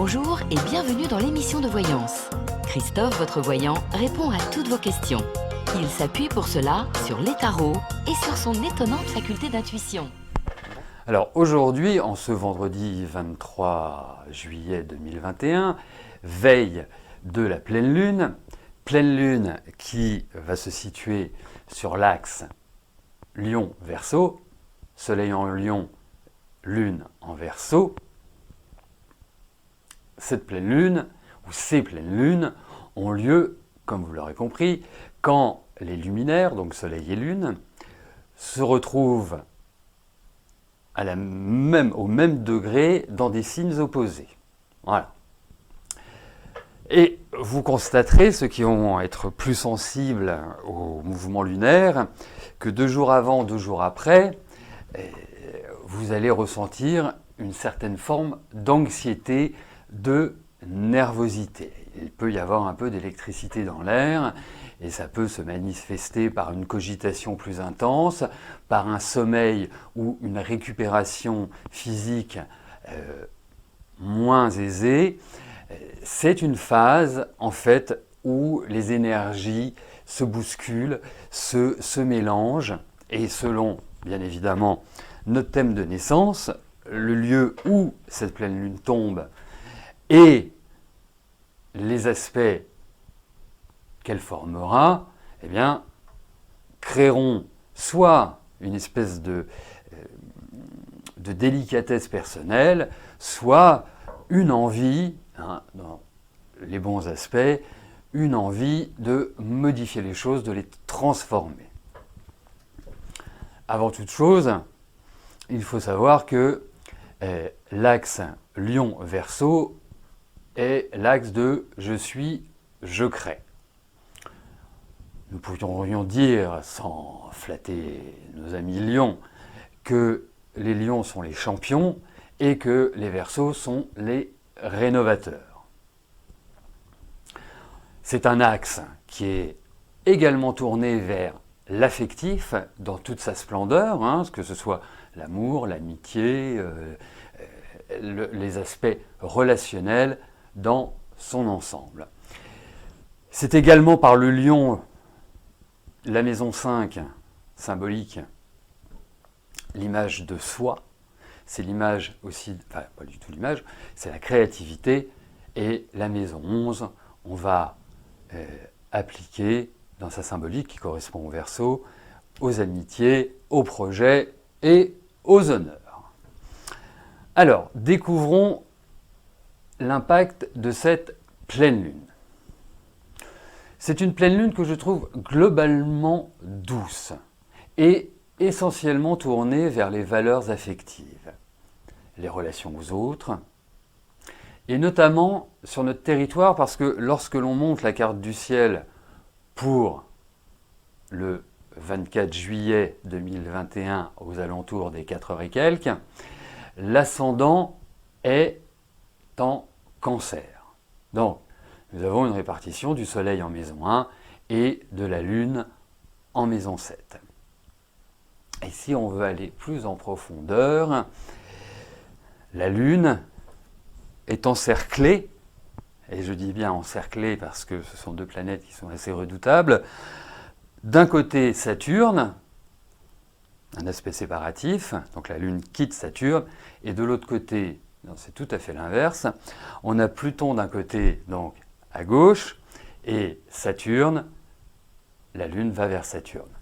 Bonjour et bienvenue dans l'émission de voyance. Christophe, votre voyant, répond à toutes vos questions. Il s'appuie pour cela sur les tarots et sur son étonnante faculté d'intuition. Alors aujourd'hui, en ce vendredi 23 juillet 2021, veille de la pleine lune qui va se situer sur l'axe Lion-Verseau, Soleil en Lion, Lune en Verseau. Cette pleine lune, ou ces pleines lunes, ont lieu, comme vous l'aurez compris, quand les luminaires, donc Soleil et Lune, se retrouvent au même degré dans des signes opposés. Voilà. Et vous constaterez, ceux qui vont être plus sensibles au mouvement lunaire, que 2 jours avant, 2 jours après, vous allez ressentir une certaine forme d'anxiété, de nervosité. Il peut y avoir un peu d'électricité dans l'air et ça peut se manifester par une cogitation plus intense, par un sommeil ou une récupération physique moins aisée. C'est une phase en fait où les énergies se bousculent, se mélangent et selon bien évidemment notre thème de naissance, le lieu où cette pleine lune tombe et les aspects qu'elle formera, eh bien, créeront soit une espèce de délicatesse personnelle, soit une envie, dans les bons aspects, une envie de modifier les choses, de les transformer. Avant toute chose, il faut savoir que l'axe Lion-Verseau est l'axe de « je suis, je crée ». Nous pourrions dire, sans flatter nos amis lions, que les lions sont les champions et que les Verseaux sont les rénovateurs. C'est un axe qui est également tourné vers l'affectif dans toute sa splendeur, que ce soit l'amour, l'amitié, les aspects relationnels dans son ensemble. C'est également par le lion, la maison 5, symbolique, l'image de soi. C'est l'image aussi, enfin pas du tout l'image, c'est la créativité. Et la maison 11, on va appliquer dans sa symbolique qui correspond au Verseau, aux amitiés, aux projets et aux honneurs. Alors, découvrons l'impact de cette pleine lune. C'est une pleine lune que je trouve globalement douce et essentiellement tournée vers les valeurs affectives, les relations aux autres, et notamment sur notre territoire parce que lorsque l'on monte la carte du ciel pour le 24 juillet 2021 aux alentours des 4 heures et quelques, l'ascendant est en Cancer. Donc, nous avons une répartition du Soleil en maison 1 et de la Lune en maison 7. Et si on veut aller plus en profondeur, la Lune est encerclée, et je dis bien encerclée parce que ce sont 2 planètes qui sont assez redoutables. D'un côté, Saturne, un aspect séparatif, donc la Lune quitte Saturne, et de l'autre côté, c'est tout à fait l'inverse, on a Pluton d'un côté, donc à gauche, et Saturne, la Lune va vers Saturne.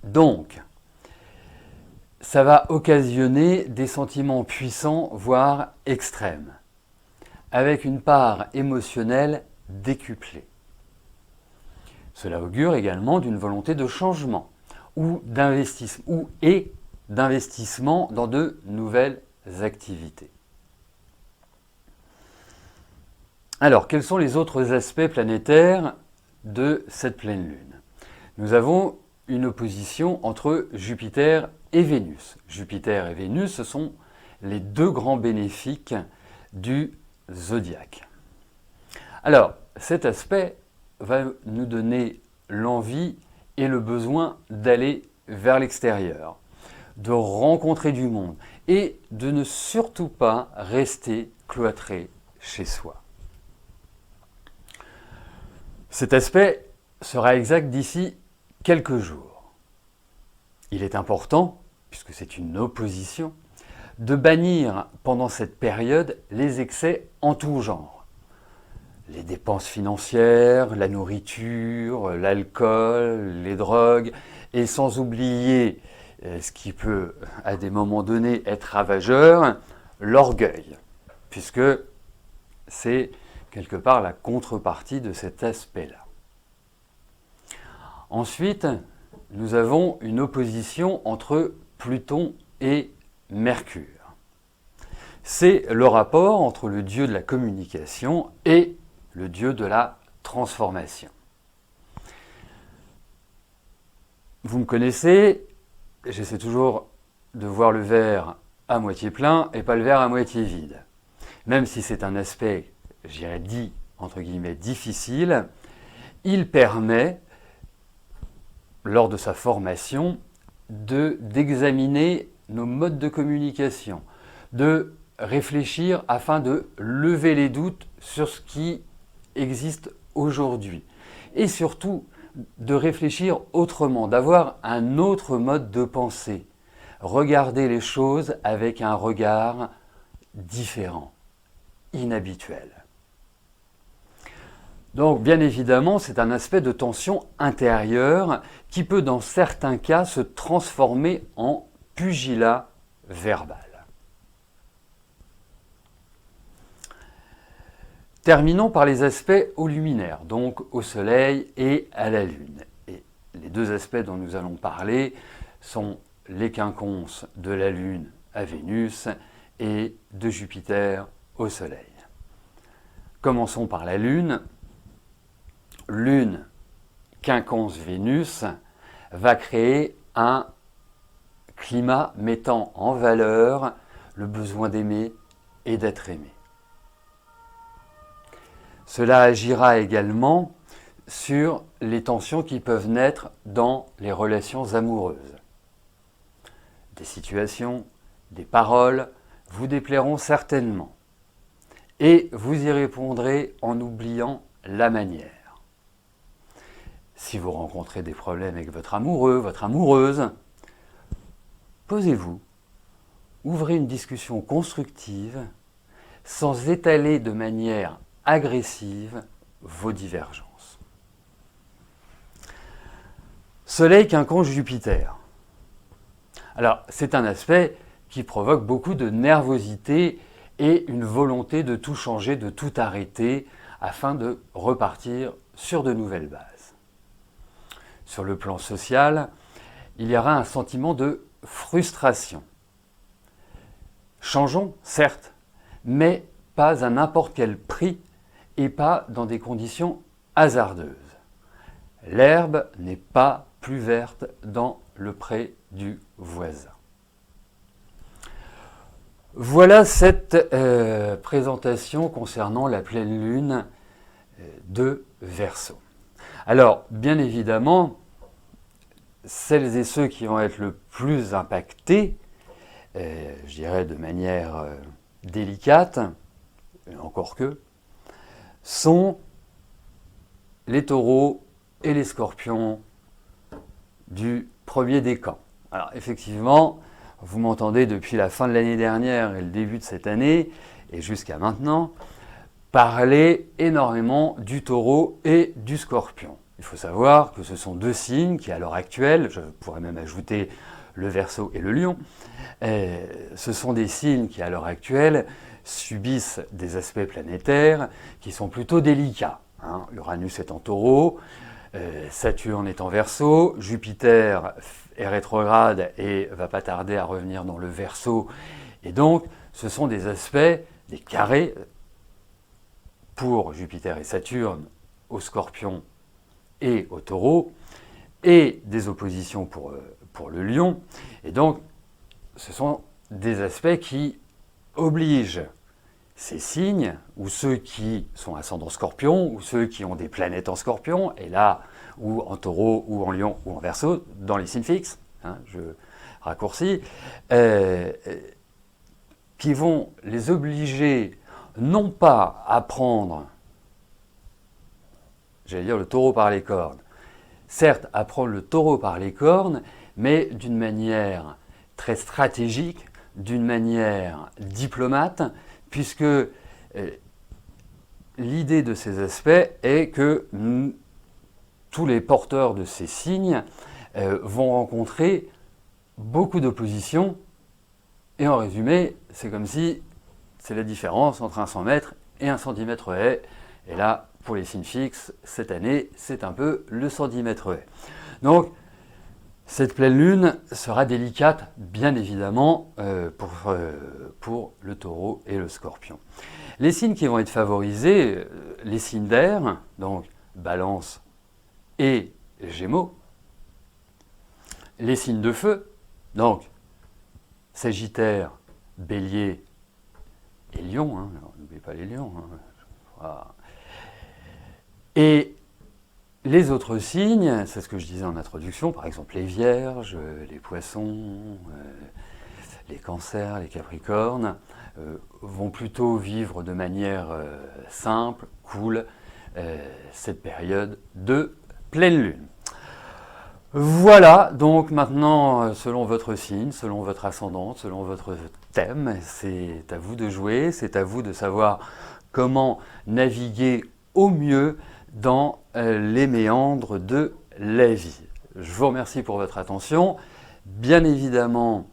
Donc, ça va occasionner des sentiments puissants, voire extrêmes, avec une part émotionnelle décuplée. Cela augure également d'une volonté de changement ou d'investissement dans de nouvelles activités. Alors, quels sont les autres aspects planétaires de cette pleine lune? Nous avons une opposition entre Jupiter et Vénus. Jupiter et Vénus, ce sont les 2 grands bénéfiques du zodiaque. Alors, cet aspect va nous donner l'envie et le besoin d'aller vers l'extérieur, de rencontrer du monde et de ne surtout pas rester cloîtré chez soi. Cet aspect sera exact d'ici quelques jours. Il est important, puisque c'est une opposition, de bannir pendant cette période les excès en tout genre. Les dépenses financières, la nourriture, l'alcool, les drogues, et sans oublier ce qui peut, à des moments donnés, être ravageur, l'orgueil, puisque c'est quelque part la contrepartie de cet aspect-là. Ensuite, nous avons une opposition entre Pluton et Mercure. C'est le rapport entre le dieu de la communication et le dieu de la transformation. Vous me connaissez, j'essaie toujours de voir le verre à moitié plein et pas le verre à moitié vide. Même si c'est un aspect, j'irais dit, entre guillemets, difficile, il permet, lors de sa formation, d'examiner nos modes de communication, de réfléchir afin de lever les doutes sur ce qui existe aujourd'hui. Et surtout, de réfléchir autrement, d'avoir un autre mode de pensée. Regarder les choses avec un regard différent, inhabituel. Donc, bien évidemment, c'est un aspect de tension intérieure qui peut, dans certains cas, se transformer en pugilat verbal. Terminons par les aspects au luminaire, donc au Soleil et à la Lune. Et les deux aspects dont nous allons parler sont les quinconces de la Lune à Vénus et de Jupiter au Soleil. Commençons par la Lune. Lune, quinconce Vénus, va créer un climat mettant en valeur le besoin d'aimer et d'être aimé. Cela agira également sur les tensions qui peuvent naître dans les relations amoureuses. Des situations, des paroles vous déplairont certainement. Et vous y répondrez en oubliant la manière. Si vous rencontrez des problèmes avec votre amoureux, votre amoureuse, posez-vous, ouvrez une discussion constructive sans étaler de manière agressive vos divergences. Soleil quinconce Jupiter. Alors, c'est un aspect qui provoque beaucoup de nervosité et une volonté de tout changer, de tout arrêter, afin de repartir sur de nouvelles bases. Sur le plan social, il y aura un sentiment de frustration. Changeons, certes, mais pas à n'importe quel prix et pas dans des conditions hasardeuses. L'herbe n'est pas plus verte dans le pré du voisin. Voilà cette présentation concernant la pleine lune de Verseau. Alors, bien évidemment, celles et ceux qui vont être le plus impactés, je dirais de manière délicate, encore que, sont les taureaux et les scorpions du premier décan. Alors effectivement, vous m'entendez depuis la fin de l'année dernière et le début de cette année, et jusqu'à maintenant, parler énormément du taureau et du scorpion. Il faut savoir que ce sont deux signes qui, à l'heure actuelle, je pourrais même ajouter le Verseau et le Lion, ce sont des signes qui, à l'heure actuelle, subissent des aspects planétaires qui sont plutôt délicats. Uranus est en taureau, Saturne est en Verseau, Jupiter est rétrograde et va pas tarder à revenir dans le Verseau. Et donc, ce sont des aspects, des carrés, pour Jupiter et Saturne, au Scorpion et au Taureau, et des oppositions pour le Lion. Et donc, ce sont des aspects qui obligent ces signes, ou ceux qui sont ascendants Scorpion, ou ceux qui ont des planètes en Scorpion, et là, ou en Taureau, ou en Lion, ou en Verseau, dans les signes fixes, je raccourcis, qui vont les obliger non pas à prendre, j'allais dire le taureau par les cornes, certes à prendre le taureau par les cornes, mais d'une manière très stratégique, d'une manière diplomate, puisque l'idée de ces aspects est que tous les porteurs de ces signes vont rencontrer beaucoup d'opposition, et en résumé, c'est comme si c'est la différence entre un 100 mètres et un centimètre haie, et là, pour les signes fixes, cette année, c'est un peu le centimètre haie. Donc, cette pleine lune sera délicate, bien évidemment, pour le taureau et le scorpion. Les signes qui vont être favorisés, les signes d'air, donc balance et gémeaux. Les signes de feu, donc sagittaire, bélier et lion, hein, n'oubliez pas les lions. Hein, voilà. Et les autres signes, c'est ce que je disais en introduction, par exemple les vierges, les poissons, les cancers, les capricornes, vont plutôt vivre de manière simple, cool, cette période de pleine lune. Voilà, donc maintenant, selon votre signe, selon votre ascendant, selon votre thème, c'est à vous de jouer, c'est à vous de savoir comment naviguer au mieux dans les méandres de la vie. Je vous remercie pour votre attention. Bien évidemment,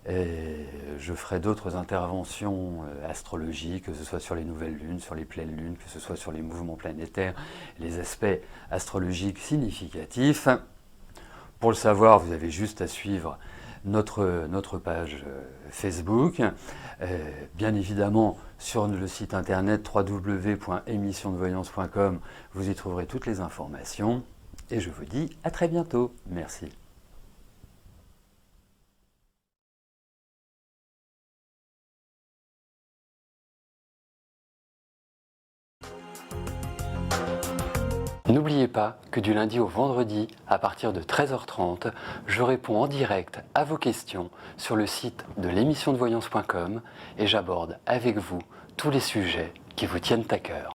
je ferai d'autres interventions astrologiques, que ce soit sur les nouvelles lunes, sur les pleines lunes, que ce soit sur les mouvements planétaires, les aspects astrologiques significatifs. Pour le savoir, vous avez juste à suivre notre page Facebook. Bien évidemment, sur le site internet www.émissiondevoyance.com, vous y trouverez toutes les informations. Et je vous dis à très bientôt. Merci. N'oubliez pas que du lundi au vendredi, à partir de 13h30, je réponds en direct à vos questions sur le site de l'émissiondevoyance.com et j'aborde avec vous tous les sujets qui vous tiennent à cœur.